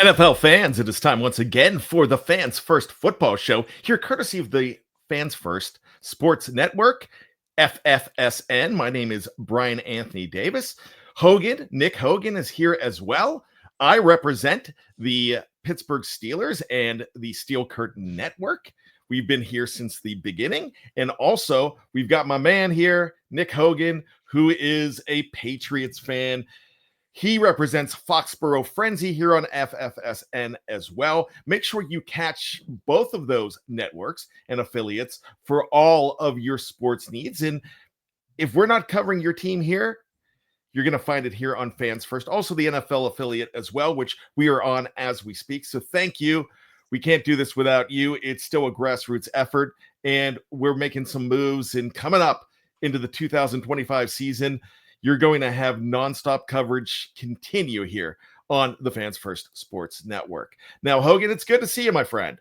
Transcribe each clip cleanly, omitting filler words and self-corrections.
NFL fans, it is time once again for the Fans First Football Show, here courtesy of the Fans First Sports Network, FFSN. My name is Bryan Anthony Davis. Nick Hogan is here as well. I represent the Pittsburgh Steelers and the Steel Curtain Network. We've been here since the beginning. And also, we've got my man here, Nick Hogan, who is a Patriots fan. He represents Foxborough Frenzy here on FFSN as well. Make sure you catch both of those networks and affiliates for all of your sports needs. And if we're not covering your team here, you're going to find it here on Fans First. Also, the NFL affiliate as well, which we are on as we speak. So thank you. We can't do this without you. It's still a grassroots effort, and we're making some moves. And coming up into the 2025 season, you're going to have nonstop coverage continue here on the Fans First Sports Network. Now, Hogan, it's good to see you, my friend.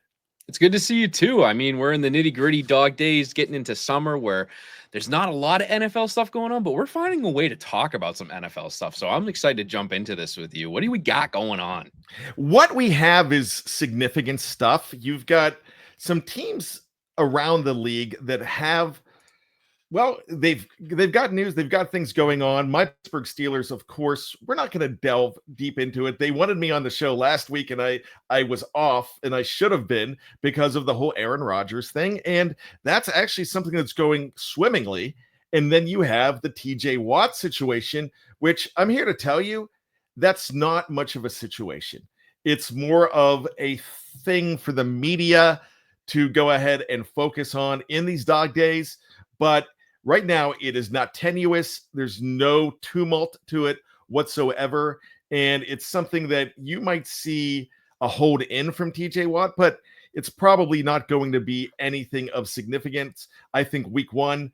It's good to see you too. I mean, we're in the nitty-gritty dog days, getting into summer where there's not a lot of NFL stuff going on, but we're finding a way to talk about some NFL stuff. So I'm excited to jump into this with you. What do we got going on? What we have is significant stuff. You've got some teams around the league that have, well, they've got news, they've got things going on. My Pittsburgh Steelers, of course, we're not going to delve deep into it. They wanted me on the show last week, and I was off, and I should have been because of the whole Aaron Rodgers thing. And that's actually something that's going swimmingly. And then you have the TJ Watt situation, which I'm here to tell you, that's not much of a situation. It's more of a thing for the media to go ahead and focus on in these dog days. But right now, it is not tenuous. There's no tumult to it whatsoever. And it's something that you might see a hold in from TJ Watt, but it's probably not going to be anything of significance. I think week 1,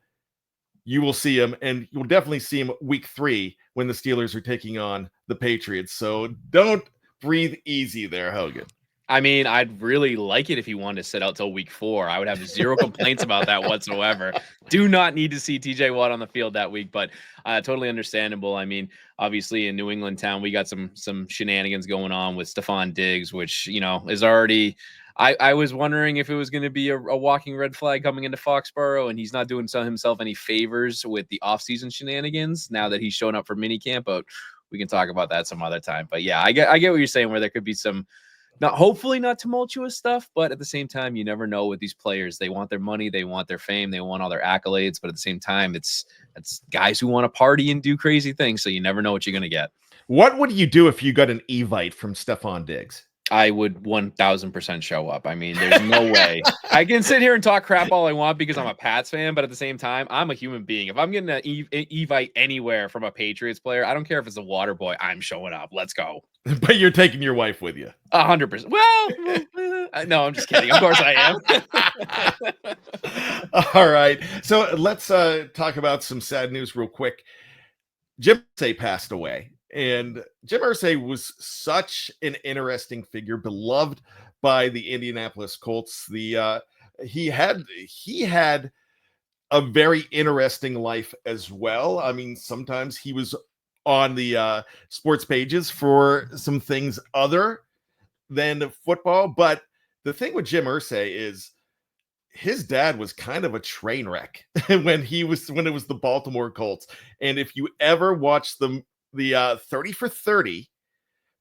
you will see him, and you'll definitely see him week 3 when the Steelers are taking on the Patriots. So don't breathe easy there, Hogan. I mean, I'd really like it if he wanted to sit out till week 4. I would have zero complaints about that whatsoever. Do not need to see TJ Watt on the field that week, but totally understandable. I mean, obviously in New England town, we got some shenanigans going on with Stefon Diggs, which, you know, is already – I was wondering if it was going to be a walking red flag coming into Foxborough, and he's not doing himself any favors with the offseason shenanigans now that he's showing up for minicamp, but we can talk about that some other time. But, yeah, I get what you're saying, where there could be some – hopefully not tumultuous stuff, but at the same time, you never know with these players. They want their money, they want their fame, they want all their accolades, but at the same time, it's guys who want to party and do crazy things, so you never know what you're going to get. What would you do if you got an Evite from Stefon Diggs? I would 1,000% show up. I mean, there's no way. I can sit here and talk crap all I want because I'm a Pats fan, but at the same time, I'm a human being. If I'm getting an Evite anywhere from a Patriots player, I don't care if it's a water boy, I'm showing up. Let's go. But you're taking your wife with you. 100%. Well, no, I'm just kidding. Of course I am. All right. So let's talk about some sad news real quick. Jim Irsay passed away. And Jim Irsay was such an interesting figure, beloved by the Indianapolis Colts. He had a very interesting life as well. I mean, sometimes he was on the sports pages for some things other than football. But the thing with Jim Irsay is his dad was kind of a train wreck when it was the Baltimore Colts. And if you ever watched the 30 for 30,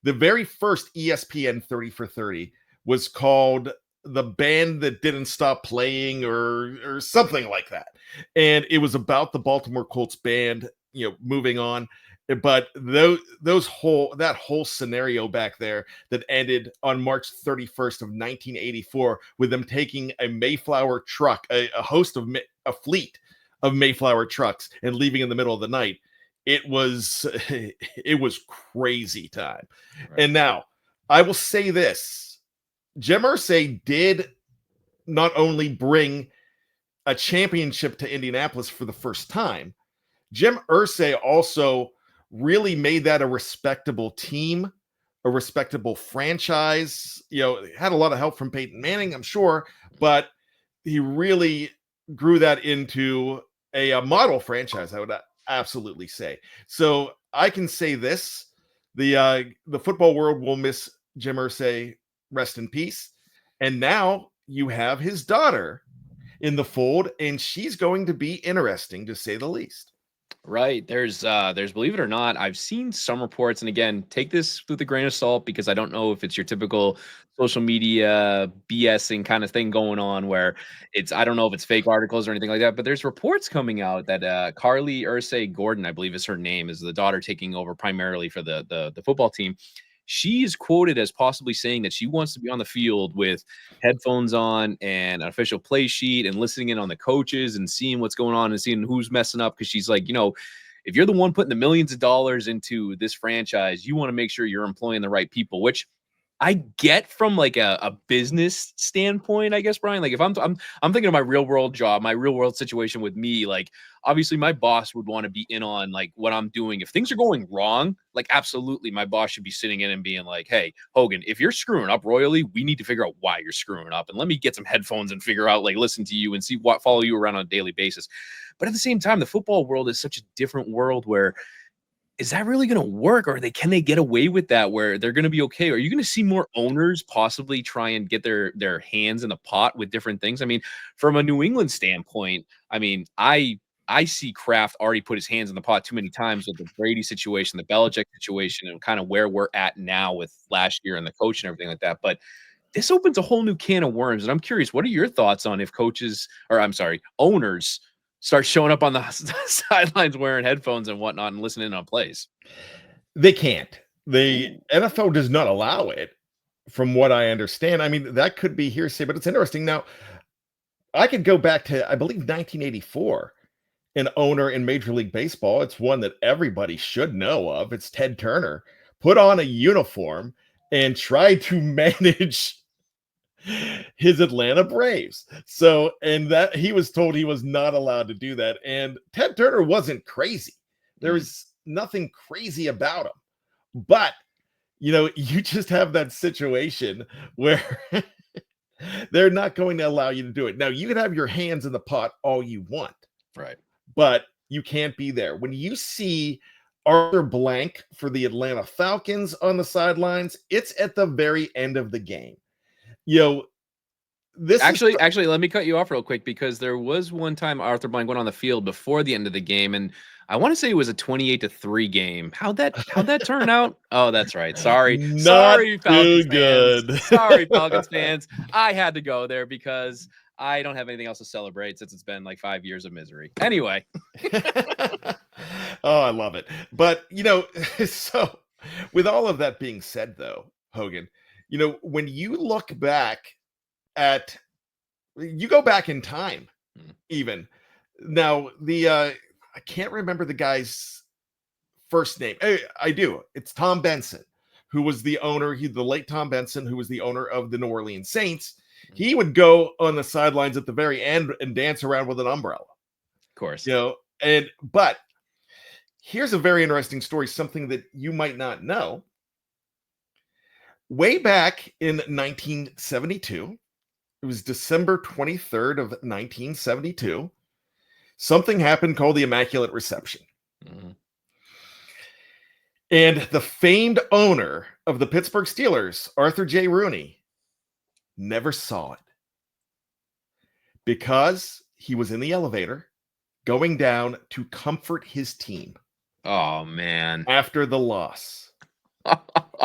the very first ESPN 30 for 30 was called The Band That Didn't Stop Playing or something like that. And it was about the Baltimore Colts band, moving on. But that whole scenario back there that ended on March 31st of 1984 with them taking a Mayflower truck, a fleet of Mayflower trucks, and leaving in the middle of the night. It was crazy time. Right. And now I will say this, Jim Irsay did not only bring a championship to Indianapolis for the first time, Jim Irsay also really made that a respectable team, a respectable franchise. Had a lot of help from Peyton Manning, I'm sure, but he really grew that into a model franchise, I would absolutely say. So I can say this, the football world will miss Jim Irsay, rest in peace. And now you have his daughter in the fold, and she's going to be interesting to say the least. Right. There's believe it or not, I've seen some reports, and again, take this with a grain of salt because I don't know if it's your typical social media BSing kind of thing going on where I don't know if it's fake articles or anything like that, but there's reports coming out that Carly Ursay Gordon, I believe is her name, is the daughter taking over primarily for the football team. She is quoted as possibly saying that she wants to be on the field with headphones on and an official play sheet and listening in on the coaches and seeing what's going on and seeing who's messing up. Cause she's like, if you're the one putting the millions of dollars into this franchise, you want to make sure you're employing the right people, which I get from like a business standpoint, I guess, Bryan. Like if I'm thinking of my real world job, my real world situation with me, like obviously my boss would want to be in on like what I'm doing. If things are going wrong, like absolutely my boss should be sitting in and being like, hey, Hogan, if you're screwing up royally, we need to figure out why you're screwing up. And let me get some headphones and figure out, like, listen to you and see what follow you around on a daily basis. But at the same time, the football world is such a different world where is that really going to work, or can they get away with that where they're going to be okay? Are you going to see more owners possibly try and get their hands in the pot with different things? I mean, from a New England standpoint, I mean, I see Kraft already put his hands in the pot too many times with the Brady situation, the Belichick situation, and kind of where we're at now with last year and the coach and everything like that. But this opens a whole new can of worms. And I'm curious, what are your thoughts on if owners start showing up on the sidelines wearing headphones and whatnot and listening on plays? They can't. The NFL does not allow it, from what I understand. I mean, that could be hearsay, but it's interesting. Now, I could go back to, I believe, 1984. An owner in Major League Baseball, it's one that everybody should know of. It's Ted Turner, put on a uniform and tried to manage his Atlanta Braves. So, and that he was told he was not allowed to do that. And Ted Turner wasn't crazy. There was nothing crazy about him. But, you just have that situation where they're not going to allow you to do it. Now, you can have your hands in the pot all you want. Right. But you can't be there. When you see Arthur Blank for the Atlanta Falcons on the sidelines, it's at the very end of the game. This actually, let me cut you off real quick because there was one time Arthur Blank went on the field before the end of the game, and I want to say it was a 28-3 game. How'd that turn out? Oh, that's right. Sorry, Falcons fans. Sorry, Falcons fans. I had to go there because I don't have anything else to celebrate since it's been like 5 years of misery. Anyway. Oh, I love it. But, so with all of that being said, though, Hogan, when you look back you go back in time, even now, I can't remember the guy's first name. I do. It's Tom Benson, who was the owner. The late Tom Benson, who was the owner of the New Orleans Saints. He would go on the sidelines at the very end and dance around with an umbrella. Of course. But here's a very interesting story, something that you might not know. Way back in 1972, it was December 23rd of 1972, something happened called the Immaculate Reception. Mm-hmm. And the famed owner of the Pittsburgh Steelers, Arthur J. Rooney, never saw it because he was in the elevator going down to comfort his team. Oh, man. After the loss.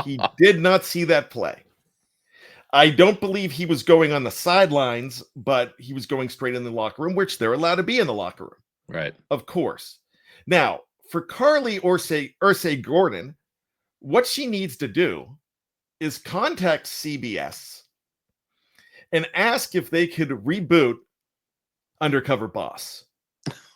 He did not see that play. I don't believe he was going on the sidelines, but he was going straight in the locker room, which they're allowed to be in the locker room. Right. Of course. Now, for Carly Ursay Gordon, what she needs to do is contact CBS and ask if they could reboot Undercover Boss.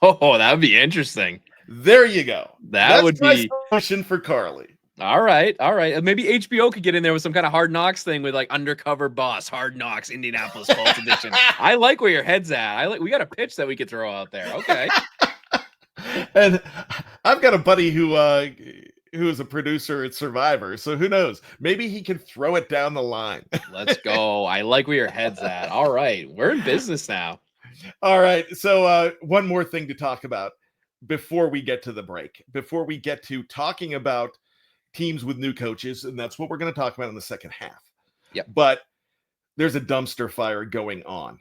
Oh, that would be interesting. There you go. That's would be my solution for Carly. All right. Maybe HBO could get in there with some kind of Hard Knocks thing with like Undercover Boss, Hard Knocks, Indianapolis Colts edition. I like where your head's at. We got a pitch that we could throw out there. Okay. And I've got a buddy who is a producer at Survivor, so who knows? Maybe he can throw it down the line. Let's go. I like where your head's at. All right. We're in business now. All right. So one more thing to talk about before we get to the break, before we get to talking about teams with new coaches, and that's what we're going to talk about in the second half. Yep. But there's a dumpster fire going on,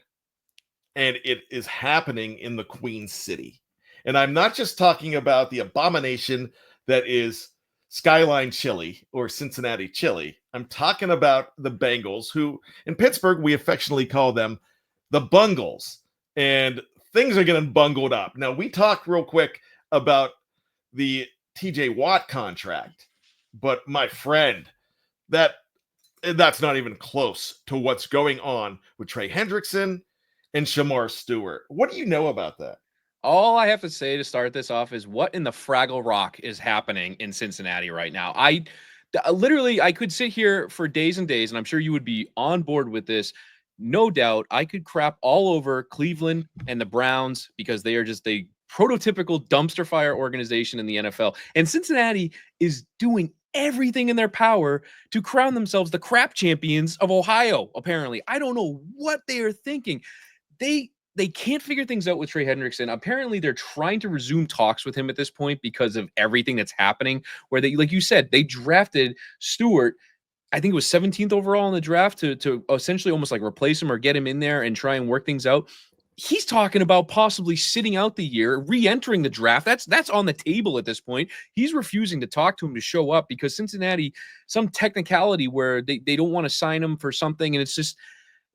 and it is happening in the Queen City. And I'm not just talking about the abomination that is Skyline Chili or Cincinnati Chili. I'm talking about the Bengals, who in Pittsburgh, we affectionately call them the Bungles. And things are getting bungled up. Now, we talked real quick about the TJ Watt contract, but my friend, that's not even close to what's going on with Trey Hendrickson and Shamar Stewart. What do you know about that? All I have to say to start this off is what in the Fraggle Rock is happening in Cincinnati right now. I literally, I could sit here for days and days, and I'm sure you would be on board with this. No doubt, I could crap all over Cleveland and the Browns because they are just a prototypical dumpster fire organization in the NFL. And Cincinnati is doing everything in their power to crown themselves the crap champions of Ohio, apparently. I don't know what they are thinking. They can't figure things out with Trey Hendrickson. Apparently, they're trying to resume talks with him at this point because of everything that's happening. Where they, like you said, they drafted Stewart, I think it was 17th overall in the draft to essentially almost like replace him or get him in there and try and work things out. He's talking about possibly sitting out the year, re-entering the draft. That's on the table at this point. He's refusing to talk to him to show up because Cincinnati, some technicality where they don't want to sign him for something. And it's just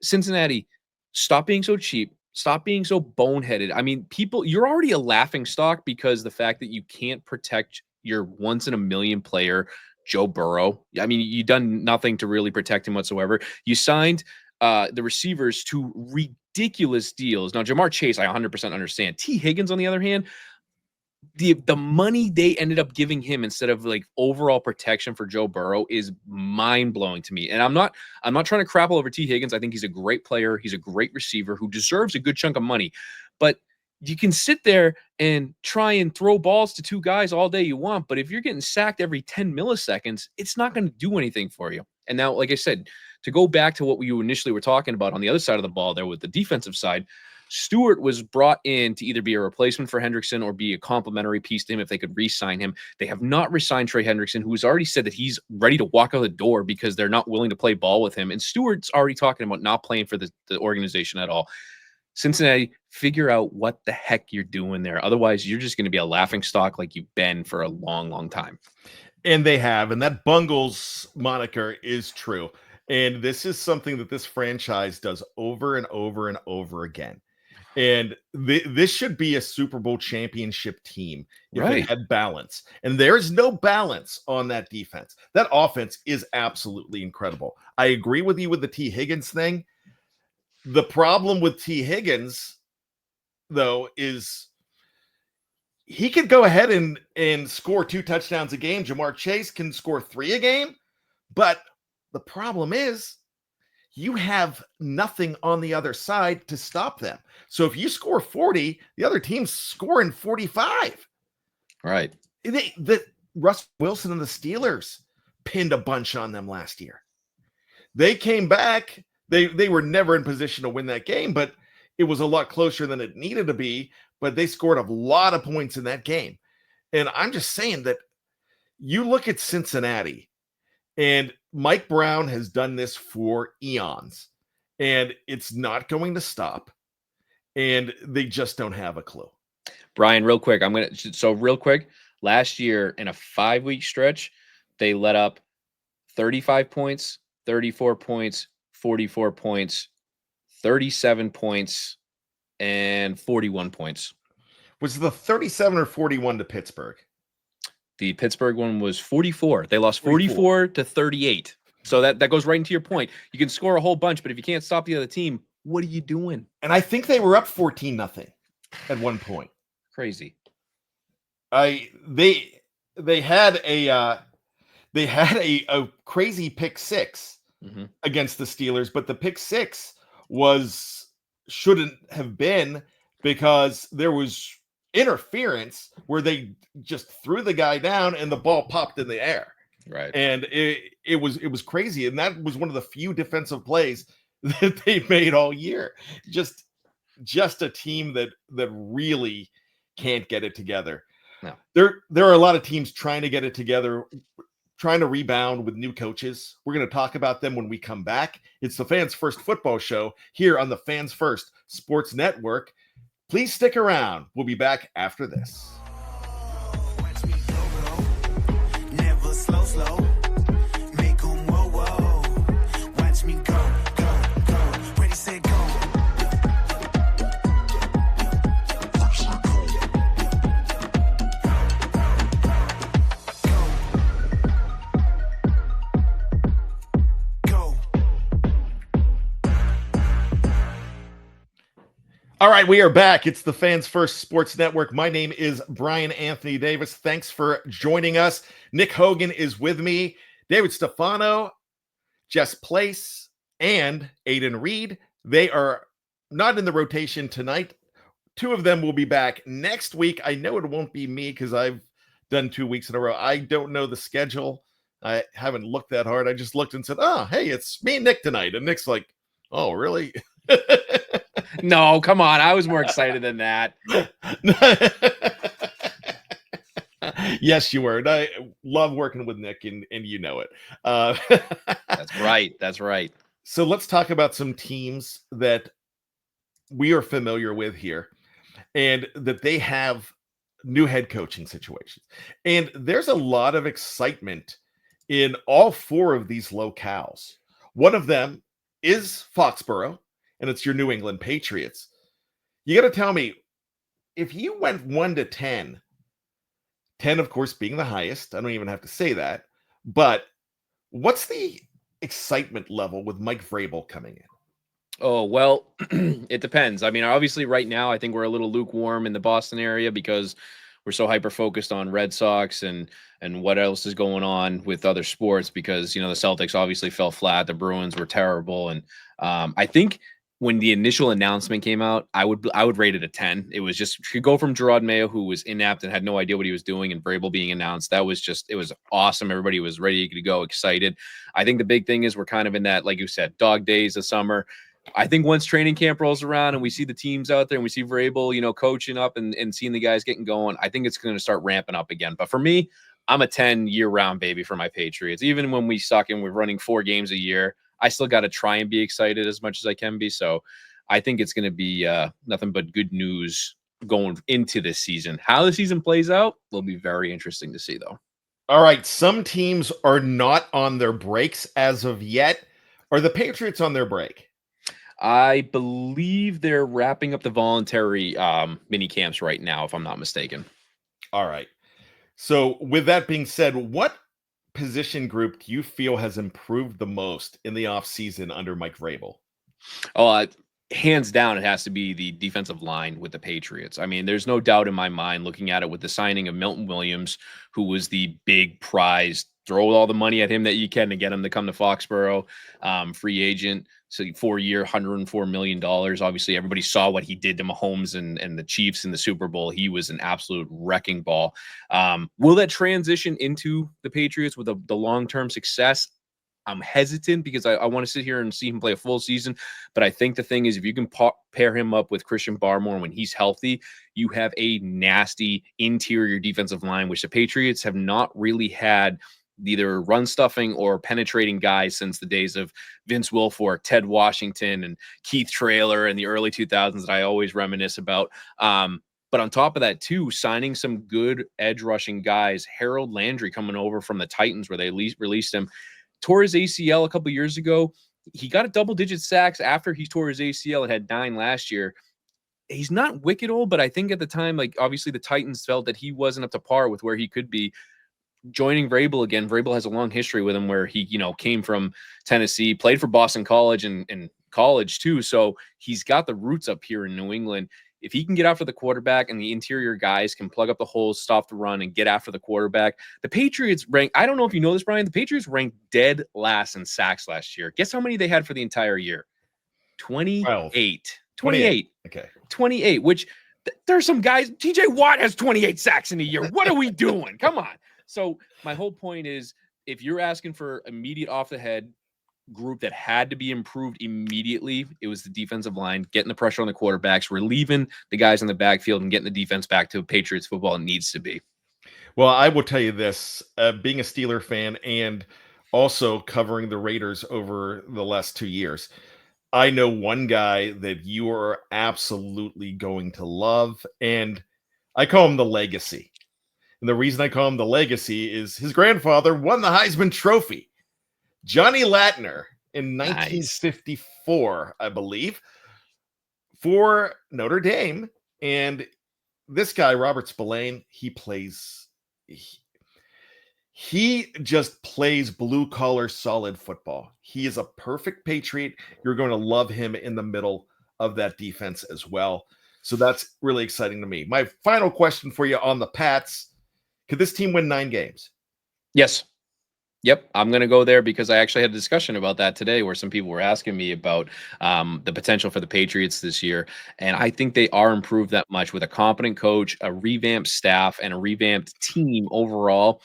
Cincinnati, stop being so cheap. Stop being so boneheaded. I mean, people, you're already a laughing stock because the fact that you can't protect your once in a million player, Joe Burrow. I mean, you've done nothing to really protect him whatsoever. You signed the receivers to ridiculous deals. Now, Jamar Chase, I 100% understand. T. Higgins, on the other hand, the money they ended up giving him instead of like overall protection for Joe Burrow is mind-blowing to me. And I'm not trying to crap all over T. Higgins. I think he's a great player. He's a great receiver who deserves a good chunk of money. But you can sit there and try and throw balls to two guys all day you want, but if you're getting sacked every 10 milliseconds, it's not going to do anything for you. And now, like I said, to go back to what we initially were talking about on the other side of the ball there with the defensive side, Stewart was brought in to either be a replacement for Hendrickson or be a complementary piece to him if they could re-sign him. They have not re-signed Trey Hendrickson, who has already said that he's ready to walk out the door because they're not willing to play ball with him. And Stewart's already talking about not playing for the organization at all. Cincinnati, figure out what the heck you're doing there. Otherwise, you're just going to be a laughing stock like you've been for a long, long time. And they have. And that Bungles moniker is true. And this is something that this franchise does over and over and over again. And this should be a Super Bowl championship team if they had balance. And there's no balance on that defense. That offense is absolutely incredible. I agree with you with the T. Higgins thing. The problem with T. Higgins, though, is he could go ahead and score 2 touchdowns a game. Jamar Chase can score 3 a game. But the problem is you have nothing on the other side to stop them. So if you score 40, the other team's scoring 45. Right. Russell Wilson and the Steelers pinned a bunch on them last year. They came back. They were never in position to win that game, but it was a lot closer than it needed to be. But they scored a lot of points in that game. And I'm just saying that you look at Cincinnati, and Mike Brown has done this for eons, and it's not going to stop. And they just don't have a clue. Bryan, real quick, real quick, last year in a 5-week stretch, they let up 35 points, 34 points, 44 points, 37 points, and 41 points. Was the 37 or 41 to Pittsburgh? The Pittsburgh one was 44. They lost 44 to 38. So that goes right into your point. You can score a whole bunch, but if you can't stop the other team, what are you doing? And I think they were up 14-0 at one point. Crazy. They had a crazy pick 6 against the Steelers, but the pick 6 shouldn't have been because there was interference where they just threw the guy down and the ball popped in the air. Right. And it was crazy. And that was one of the few defensive plays that they made all year. Just a team that really can't get it together. No. There are a lot of teams trying to get it together trying to rebound with new coaches. We're going to talk about them when we come back. It's the Fans First Football Show here on the Fans First Sports Network. Please stick around. We'll be back after this. Never slow. Make 'em whoa. Watch me go. Ready, set, go. All right, we are back. It's the Fans First Sports Network. My name is Bryan Anthony Davis. Thanks for joining us. Nick Hogan is with me. David Stefano, Jess Place, and Aidan Reed. They are not in the rotation tonight. Two of them will be back next week. I know it won't be me because I've done 2 weeks in a row. I don't know the schedule. I haven't looked that hard. I just looked and said, oh, hey, it's me and Nick tonight. And Nick's like, oh, really? No, come on. I was more excited than that. Yes, you were. And I love working with Nick, and you know it. That's right. That's right. So let's talk about some teams that we are familiar with here and that they have new head coaching situations. And there's a lot of excitement in all four of these locales. One of them is Foxborough, and it's your New England Patriots. You got to tell me, if you went 1 to 10, 10, of course, being the highest, I don't even have to say that, but what's the excitement level with Mike Vrabel coming in? Oh, well, it depends. I mean, obviously right now, I think we're a little lukewarm in the Boston area because we're so hyper-focused on Red Sox and what else is going on with other sports because, the Celtics obviously fell flat. The Bruins were terrible. And I think when the initial announcement came out, I would rate it a 10. It was just to go from Gerard Mayo, who was inept and had no idea what he was doing, and Vrabel being announced. It was awesome. Everybody was ready to go, excited. I think the big thing is we're kind of in that, like you said, dog days of summer. I think once training camp rolls around and we see the teams out there and we see Vrabel, coaching up and seeing the guys getting going, I think it's going to start ramping up again. But for me, I'm a 10 year-round baby for my Patriots. Even when we suck and we're running 4 games a year, I still got to try and be excited as much as I can be. So I think it's going to be nothing but good news going into this season. How the season plays out will be very interesting to see, though. All right. Some teams are not on their breaks as of yet. Are the Patriots on their break? I believe they're wrapping up the voluntary mini camps right now, if I'm not mistaken. All right. So with that being said, what position group do you feel has improved the most in the offseason under Mike Vrabel? Oh, hands down, it has to be the defensive line with the Patriots. I mean, there's no doubt in my mind looking at it with the signing of Milton Williams, who was the big prize. Throw all the money at him that you can to get him to come to Foxborough, free agent. So 4-year, $104 million. Obviously, everybody saw what he did to Mahomes and the Chiefs in the Super Bowl. He was an absolute wrecking ball. Will that transition into the Patriots with the long-term success? I'm hesitant because I want to sit here and see him play a full season. But I think the thing is, if you can pair him up with Christian Barmore when he's healthy, you have a nasty interior defensive line, which the Patriots have not really had either run stuffing or penetrating guys since the days of Vince Wilfork, Ted Washington, and Keith Traylor in the early 2000s that I always reminisce about. But on top of that, too, signing some good edge rushing guys, Harold Landry coming over from the Titans where they released him, tore his ACL a couple years ago. He got a double-digit sacks after he tore his ACL and had 9 last year. He's not wicked old, but I think at the time, obviously the Titans felt that he wasn't up to par with where he could be. Joining Vrabel again, Vrabel has a long history with him where he, came from Tennessee, played for Boston College and college too. So he's got the roots up here in New England. If he can get after the quarterback and the interior guys can plug up the holes, stop the run, and get after the quarterback, the Patriots rank, I don't know if you know this, Bryan, the Patriots ranked dead last in sacks last year. Guess how many they had for the entire year? 28. 12. 28. Okay. 28, which there's some guys, TJ Watt has 28 sacks in a year. What are we doing? Come on. So my whole point is, if you're asking for immediate off the head group that had to be improved immediately, it was the defensive line, getting the pressure on the quarterbacks, relieving the guys in the backfield, and getting the defense back to Patriots football it needs to be. Well, I will tell you this, being a Steeler fan and also covering the Raiders over the last 2 years, I know one guy that you are absolutely going to love, and I call him the Legacy. And the reason I call him the Legacy is his grandfather won the Heisman Trophy. Johnny Latner in Nice. 1954, I believe, for Notre Dame. And this guy, Robert Spillane, he just plays blue collar solid football. He is a perfect Patriot. You're going to love him in the middle of that defense as well. So that's really exciting to me. My final question for you on the Pats: could this team win 9 games? Yes. Yep, I'm going to go there because I actually had a discussion about that today where some people were asking me about the potential for the Patriots this year. And I think they are improved that much with a competent coach, a revamped staff, and a revamped team overall.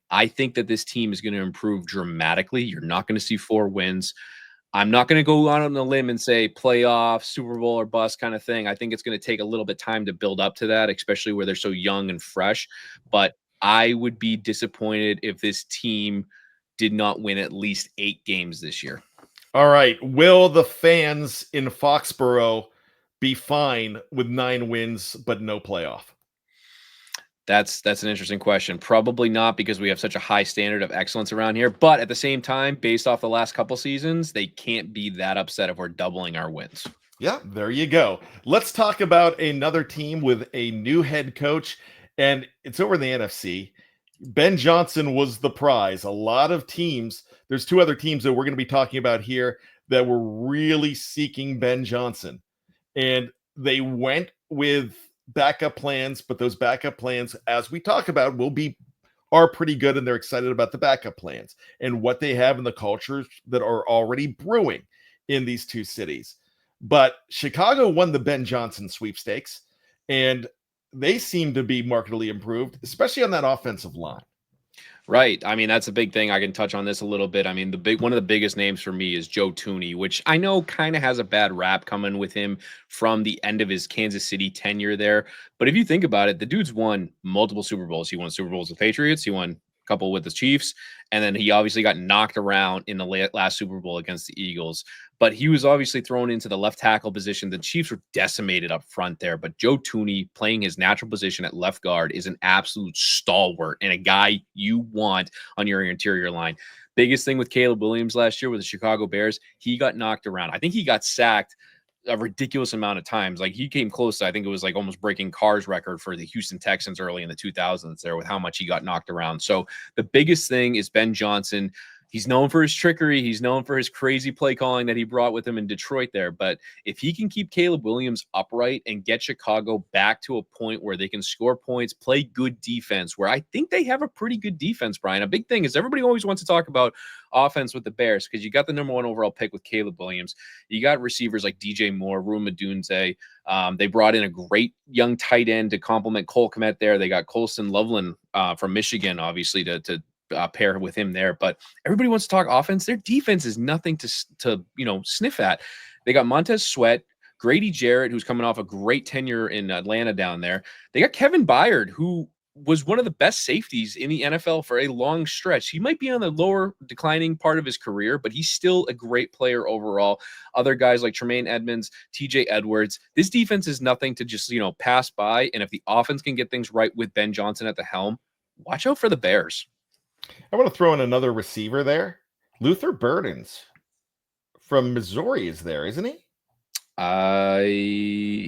I think that this team is going to improve dramatically. You're not going to see 4 wins. I'm not going to go out on a limb and say playoff, Super Bowl or bust kind of thing. I think it's going to take a little bit of time to build up to that, especially where they're so young and fresh. But I would be disappointed if this team did not win at least 8 games this year. All right. Will the fans in Foxborough be fine with 9 wins but no playoff? That's an interesting question. Probably not, because we have such a high standard of excellence around here. But at the same time, based off the last couple seasons, they can't be that upset if we're doubling our wins. Yeah, there you go. Let's talk about another team with a new head coach, and it's over in the NFC. Ben Johnson was the prize. A lot of teams, there's 2 other teams that we're going to be talking about here that were really seeking Ben Johnson. And they went with backup plans, but those backup plans, as we talk about, are pretty good, and they're excited about the backup plans and what they have in the cultures that are already brewing in these 2 cities. But Chicago won the Ben Johnson sweepstakes, and they seem to be markedly improved, especially on that offensive line. Right. I mean, that's a big thing. I can touch on this a little bit. I mean, one of the biggest names for me is Joe Thuney, which I know kind of has a bad rap coming with him from the end of his Kansas City tenure there. But if you think about it, the dude's won multiple Super Bowls. He won Super Bowls with the Patriots. He won a couple with the Chiefs. And then he obviously got knocked around in the last Super Bowl against the Eagles. But he was obviously thrown into the left tackle position. The Chiefs were decimated up front there. But Joe Thuney, playing his natural position at left guard, is an absolute stalwart and a guy you want on your interior line. Biggest thing with Caleb Williams last year with the Chicago Bears, he got knocked around. I think he got sacked a ridiculous amount of times. Like, he came close to, I think it was like almost breaking Carr's record for the Houston Texans early in the 2000s there with how much he got knocked around. So the biggest thing is Ben Johnson. He's known for his trickery. He's known for his crazy play calling that he brought with him in Detroit there. But if he can keep Caleb Williams upright and get Chicago back to a point where they can score points, play good defense, where I think they have a pretty good defense, Bryan. A big thing is everybody always wants to talk about offense with the Bears because you got the number 1 overall pick with Caleb Williams. You got receivers like DJ Moore, Rue Madunze. They brought in a great young tight end to complement Cole Kmet there. They got Colston Loveland from Michigan, obviously, to pair with him there. But everybody wants to talk offense. Their defense is nothing to sniff at. They got Montez Sweat, Grady Jarrett, who's coming off a great tenure in Atlanta down there. They got Kevin Byard, who was one of the best safeties in the NFL for a long stretch. He might be on the lower declining part of his career, but he's still a great player overall. Other guys like Tremaine Edmonds, TJ Edwards. This defense is nothing to just, pass by. And if the offense can get things right with Ben Johnson at the helm, watch out for the Bears. I want to throw in another receiver there. Luther Burdens from Missouri is there, isn't he?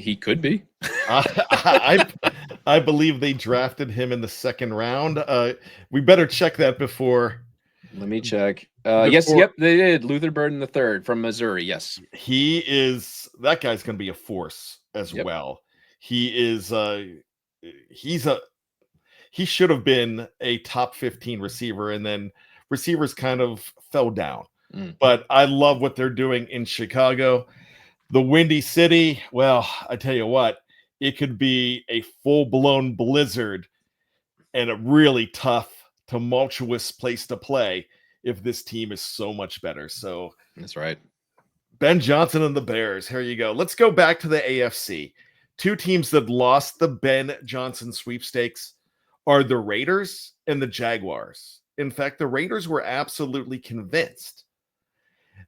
He could be. I believe they drafted him in the 2nd round. We better check that before. Let me check. Yes, yep, they did. Luther Burden III from Missouri. Yes, that guy's going to be a force as well. He is. He should have been a top 15 receiver, and then receivers kind of fell down. But I love what they're doing in Chicago. The Windy City, well, I tell you what, it could be a full-blown blizzard and a really tough, tumultuous place to play if this team is so much better. So that's right. Ben Johnson and the Bears. Here you go. Let's go back to the AFC. 2 teams that lost the Ben Johnson sweepstakes are the Raiders and the Jaguars. In fact, the Raiders were absolutely convinced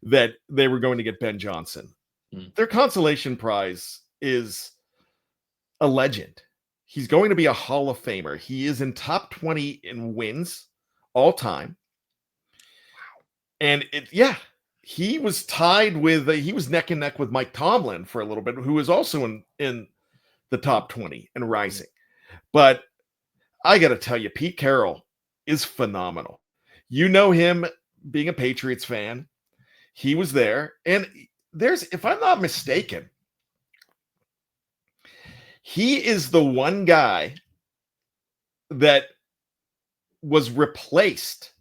that they were going to get Ben Johnson. Their consolation prize is a legend. He's going to be a Hall of Famer. He is in top 20 in wins all time. And he was tied with, he was neck and neck with Mike Tomlin for a little bit, who was also in the top 20 and rising. But I got to tell you, Pete Carroll is phenomenal. You know him being a Patriots fan. He was there. And if I'm not mistaken, he is the one guy that was replaced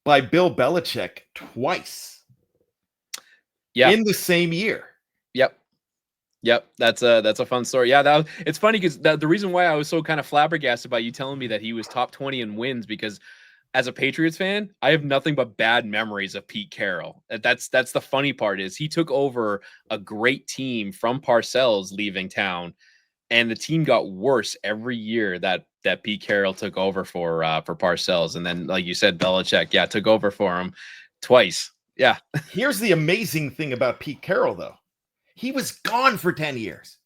by Bill Belichick twice. In the same year. Yep. That's a fun story. Yeah, it's funny because the reason why I was so kind of flabbergasted by you telling me that he was top 20 in wins, because as a Patriots fan, I have nothing but bad memories of Pete Carroll. That's the funny part, is he took over a great team from Parcells leaving town, and the team got worse every year that Pete Carroll took over for Parcells. And then, like you said, Belichick, took over for him twice. Yeah. Here's the amazing thing about Pete Carroll, though. He was gone for 10 years.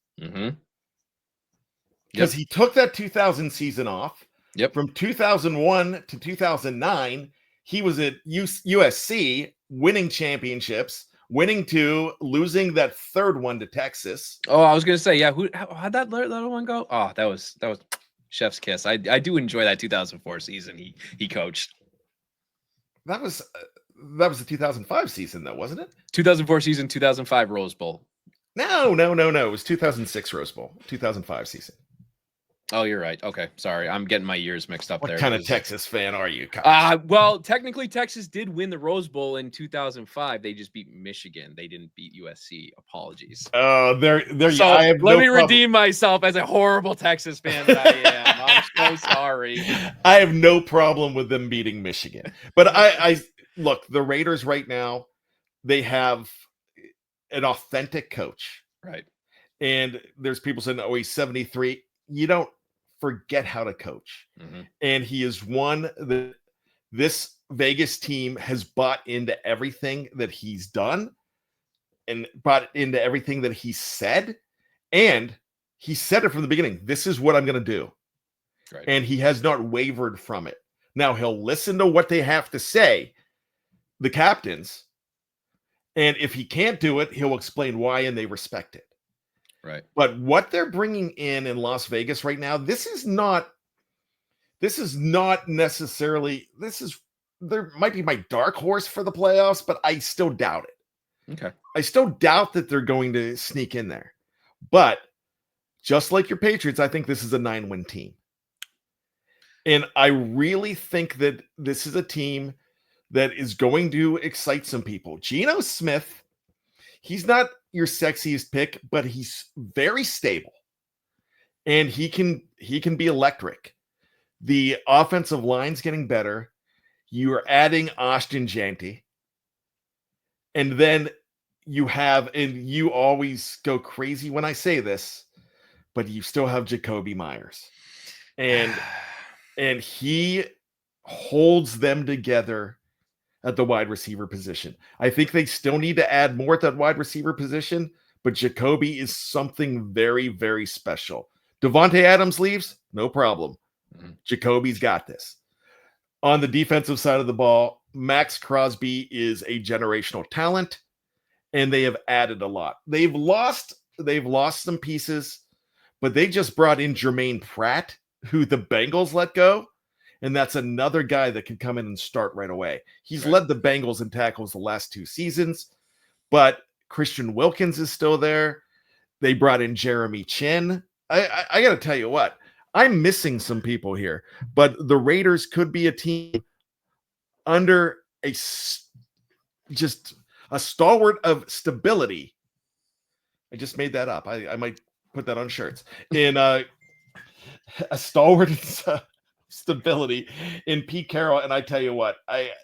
Because he took that 2000 season off. From 2001 to 2009, he was at USC, winning championships, winning 2, losing that third one to Texas. Oh, I was gonna say, how'd that little one go? Oh, that was chef's kiss. I do enjoy that 2004 season he coached. That was the 2005 season, though, wasn't it? 2004 season, 2005 Rose Bowl. No. It was 2006 Rose Bowl, 2005 season. Oh, you're right. Okay, sorry. I'm getting my years mixed up there. What kind of Texas fan are you? Well, technically, Texas did win the Rose Bowl in 2005. They just beat Michigan. They didn't beat USC. Apologies. Oh, there. So let me redeem myself as a horrible Texas fan that I am. I'm so sorry. I have no problem with them beating Michigan. But I look, the Raiders right now, they have an authentic coach. Right. And there's people saying, oh, he's 73. You don't forget how to coach. And he is one that this Vegas team has bought into everything that he's done and bought into everything that he said. And he said it from the beginning. This is what I'm going to do. Right. And he has not wavered from it. Now he'll listen to what they have to say, the captains. And if he can't do it, he'll explain why, and they respect it. Right. But what they're bringing in Las Vegas right now, this is not necessarily, there might be my dark horse for the playoffs, but I still doubt it. Okay. I still doubt that they're going to sneak in there. But just like your Patriots, I think this is a 9-win team. And I really think that this is a team that is going to excite some people. Geno Smith, he's not your sexiest pick, but he's very stable. And he can be electric. The offensive line's getting better. You are adding Austin Janty. And then you have, and you always go crazy when I say this, but you still have Jacoby Myers. And he holds them together at the wide receiver position. I think they still need to add more at that wide receiver position, but Jacoby is something very, very special. Devontae Adams leaves, no problem. Jacoby's got this. On the defensive side of the ball, Max Crosby is a generational talent, and they have added a lot. They've lost some pieces, but they just brought in Jermaine Pratt, who the Bengals let go. And that's another guy that can come in and start right away. He's led the Bengals in tackles the last 2 seasons, but Christian Wilkins is still there. They brought in Jeremy Chin. I got to tell you what, I'm missing some people here, but the Raiders could be a team under just a stalwart of stability. I just made that up. I might put that on shirts. In a stalwart stability in Pete Carroll, and I tell you what,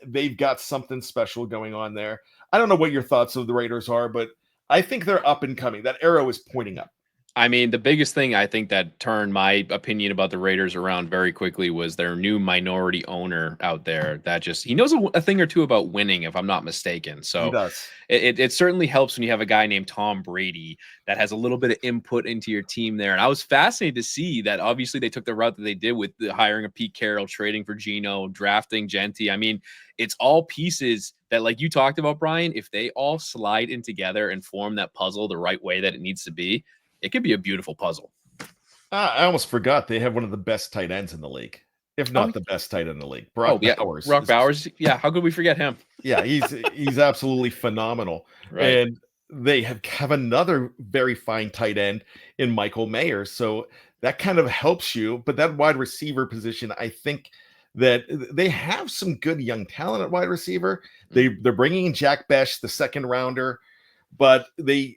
they've got something special going on there. I don't know what your thoughts of the Raiders are, but I think they're up and coming. That arrow is pointing up. I mean, the biggest thing I think that turned my opinion about the Raiders around very quickly was their new minority owner out there that just he knows a thing or two about winning, if I'm not mistaken. He So does. it certainly helps when you have a guy named Tom Brady that has a little bit of input into your team there. And I was fascinated to see that obviously they took the route that they did with the hiring of Pete Carroll, trading for Geno, drafting Genty. I mean, it's all pieces that, like you talked about, Brian, if they all slide in together and form that puzzle the right way that it needs to be, it could be a beautiful puzzle. I almost forgot they have one of the best tight ends in the league, if not the best tight end in the league. Brock Bowers. Brock Bowers. Yeah, how could we forget him? Yeah, he's absolutely phenomenal. Right. And they have another very fine tight end in Michael Mayer. So that kind of helps you. But that wide receiver position, I think that they have some good young talent at wide receiver. They're bringing in Jack Besh, the second rounder, but they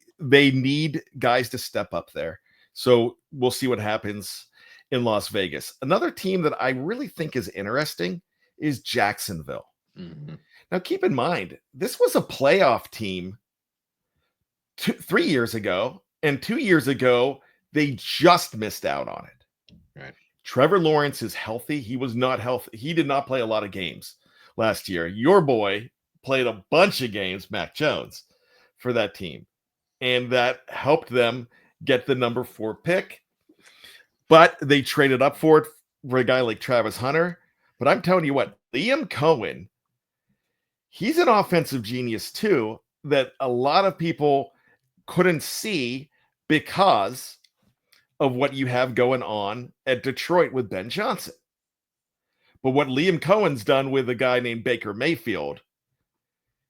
need guys to step up there. So we'll see what happens in Las Vegas. Another team that I really think is interesting is Jacksonville. Mm-hmm. Now, keep in mind, this was a playoff team 3 years ago, and 2 years ago, they just missed out on it. Right. Trevor Lawrence is healthy. He was not healthy. He did not play a lot of games last year. Your boy played a bunch of games, Mac Jones, for that team. And that helped them get the number 4 pick. But they traded up for it for a guy like Travis Hunter. But I'm telling you what, Liam Cohen, he's an offensive genius too, that a lot of people couldn't see because of what you have going on at Detroit with Ben Johnson. But what Liam Cohen's done with a guy named Baker Mayfield,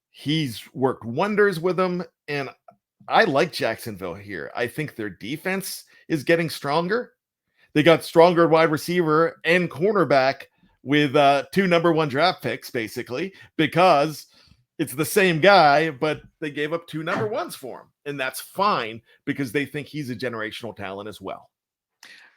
he's worked wonders with him. And I like Jacksonville here. I think their defense is getting stronger. They got stronger wide receiver and cornerback with 2 number 1 draft picks, basically, because it's the same guy, but they gave up 2 number 1s for him. And that's fine because they think he's a generational talent as well.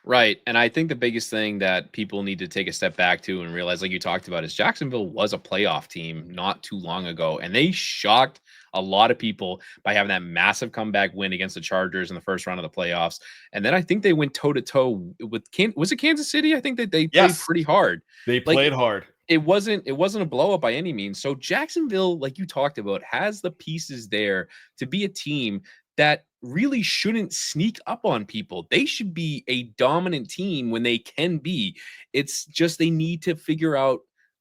Right. And I think the biggest thing that people need to take a step back to and realize, like you talked about, is Jacksonville was a playoff team not too long ago. And they shocked a lot of people by having that massive comeback win against the Chargers in the first round of the playoffs. And then I think they went toe to toe with was it Kansas City? I think that they played pretty hard. They played hard. It wasn't a blow up by any means. So Jacksonville, like you talked about, has the pieces there to be a team that really shouldn't sneak up on people. They should be a dominant team when they can be. It's just they need to figure out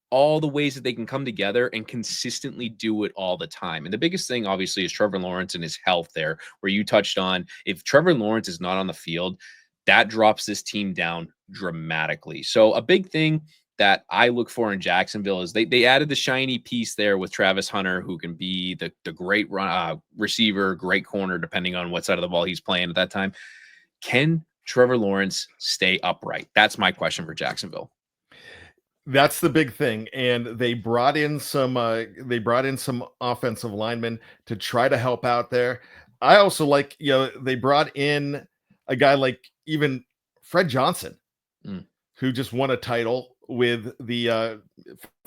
all the ways that they can come together and consistently do it all the time. And the biggest thing, obviously, is Trevor Lawrence and his health there, where you touched on. If Trevor Lawrence is not on the field, that drops this team down dramatically. So a big thing that I look for in Jacksonville is they added the shiny piece there with Travis Hunter, who can be the great receiver, great corner, depending on what side of the ball he's playing at that time. Can Trevor Lawrence stay upright? That's my question for Jacksonville. That's the big thing. And they brought in some offensive linemen to try to help out there. I also like, they brought in a guy like even Fred Johnson, who just won a title with the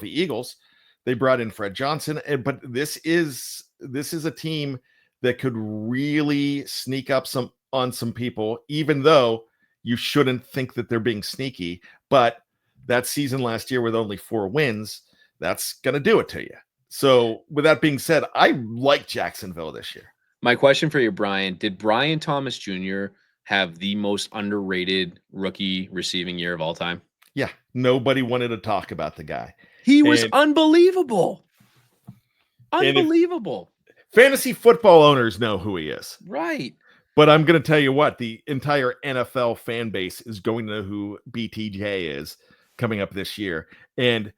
Eagles. They brought in Fred Johnson, but this is a team that could really sneak up on some people, even though you shouldn't think that they're being sneaky. But that season last year with only 4 wins, that's going to do it to you. So with that being said, I like Jacksonville this year. My question for you, Brian, did Bryan Thomas Jr. have the most underrated rookie receiving year of all time? Yeah, nobody wanted to talk about the guy. He was unbelievable. Unbelievable. Fantasy football owners know who he is. Right. But I'm going to tell you what, the entire NFL fan base is going to know who BTJ is coming up this year. And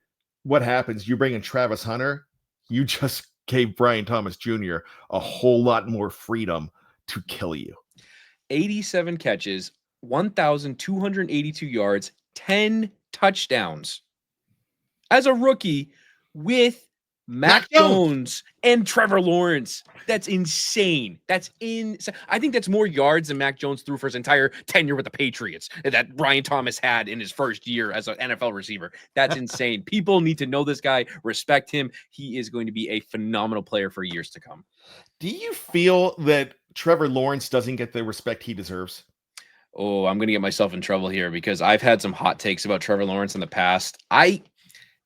what happens? You bring in Travis Hunter, you just gave Bryan Thomas Jr. a whole lot more freedom to kill you. 87 catches, 1,282 yards, 10 touchdowns as a rookie with Mac Jones and Trevor Lawrence. That's insane. That's insane. I think that's more yards than Mac Jones threw for his entire tenure with the Patriots that Bryan Thomas had in his first year as an NFL receiver. That's insane. People need to know this guy, respect him. He is going to be a phenomenal player for years to come. Do you feel that Trevor Lawrence doesn't get the respect he deserves? Oh, I'm gonna get myself in trouble here because I've had some hot takes about Trevor Lawrence in the past.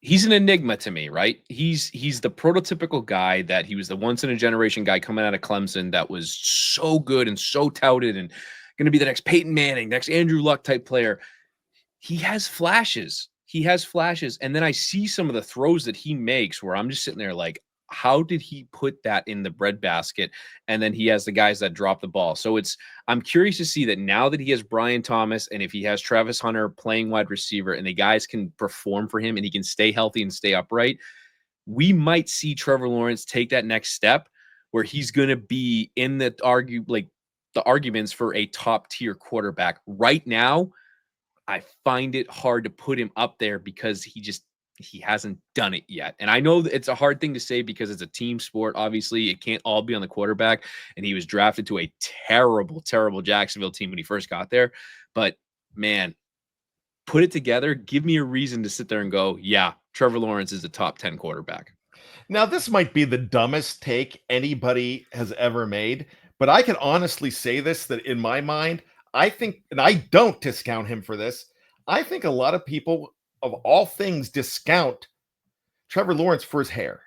He's an enigma to me, right? He's the prototypical guy that he was the once in a generation guy coming out of Clemson that was so good and so touted and going to be the next Peyton Manning, next Andrew Luck type player. He has flashes. He has flashes. And then I see some of the throws that he makes where I'm just sitting there like, how did he put that in the breadbasket? And then he has the guys that drop the ball. So I'm curious to see that now that he has Bryan Thomas and if he has Travis Hunter playing wide receiver and the guys can perform for him and he can stay healthy and stay upright, we might see Trevor Lawrence take that next step where he's going to be in the arguments for a top tier quarterback. Right now, I find it hard to put him up there because he hasn't done it yet. And I know that it's a hard thing to say because it's a team sport. Obviously, it can't all be on the quarterback. And he was drafted to a terrible, terrible Jacksonville team when he first got there. But man, put it together. Give me a reason to sit there and go, yeah, Trevor Lawrence is a top 10 quarterback. Now, this might be the dumbest take anybody has ever made, but I can honestly say this, that in my mind, I think, and I don't discount him for this, I think a lot of people of all things discount Trevor Lawrence for his hair.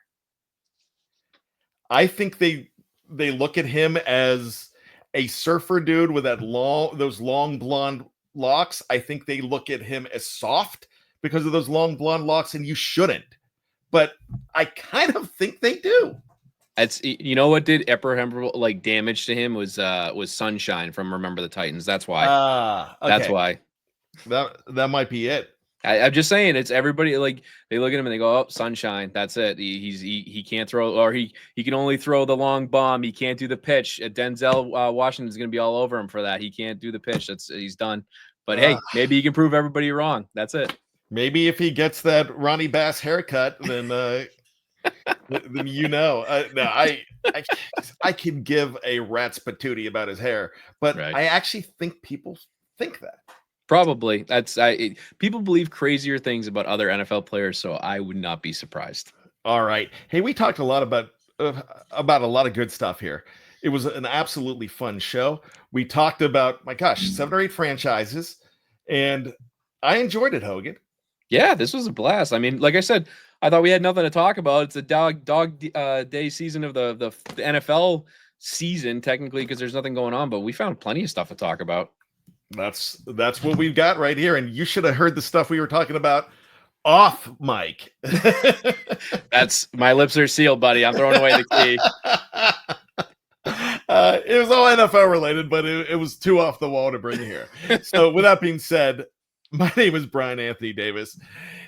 I think they look at him as a surfer dude with those long blonde locks. I think they look at him as soft because of those long blonde locks, and you shouldn't. But I kind of think they do. It's, you know what did irreparable damage to him was Sunshine from Remember the Titans. That's why. Okay. That's why. That might be it. I'm just saying, it's everybody they look at him and they go, "Oh, Sunshine, that's it. He can't throw, or he can only throw the long bomb. He can't do the pitch." Denzel Washington's going to be all over him for that. He can't do the pitch. He's done. But hey, maybe he can prove everybody wrong. That's it. Maybe if he gets that Ronnie Bass haircut, then then no, I can give a rat's patootie about his hair, but right. I actually think people think that. Probably. People believe crazier things about other NFL players, so I would not be surprised. All right. Hey, we talked a lot about a lot of good stuff here. It was an absolutely fun show. We talked about, my gosh, 7 or 8 franchises, and I enjoyed it, Hogan. Yeah, this was a blast. I mean, like I said, I thought we had nothing to talk about. It's a dog day season of the NFL season, technically, because there's nothing going on, but we found plenty of stuff to talk about. That's what we've got right here, and you should have heard the stuff we were talking about off mic. That's, my lips are sealed, buddy. I'm throwing away the key. It was all NFL related, but it was too off the wall to bring here. So with that being said, my name is Bryan Anthony Davis.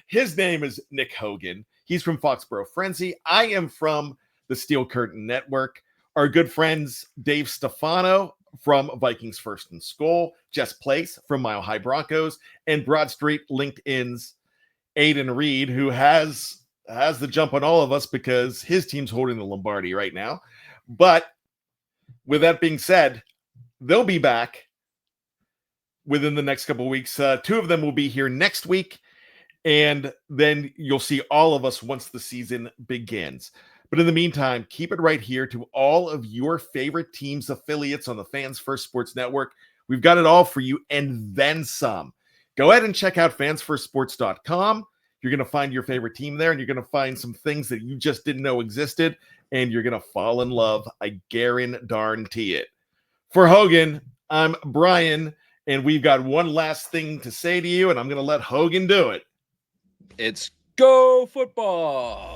His name is Nick Hogan. He's from Foxborough Frenzy. I am from the Steel Curtain Network. Our good friends Dave Stefano from Vikings First and Skol, Jess Place from Mile High Broncos, and Broad Street LinkedIn's Aidan Reed, who has the jump on all of us because his team's holding the Lombardi right now. But with that being said, they'll be back within the next couple of weeks. 2 of them will be here next week, and then you'll see all of us once the season begins. But in the meantime, keep it right here to all of your favorite teams' affiliates on the Fans First Sports Network. We've got it all for you and then some. Go ahead and check out fansfirstsports.com. You're going to find your favorite team there, and you're going to find some things that you just didn't know existed, and you're going to fall in love. I guarantee it. For Hogan, I'm Bryan, and we've got one last thing to say to you, and I'm going to let Hogan do it. It's go football.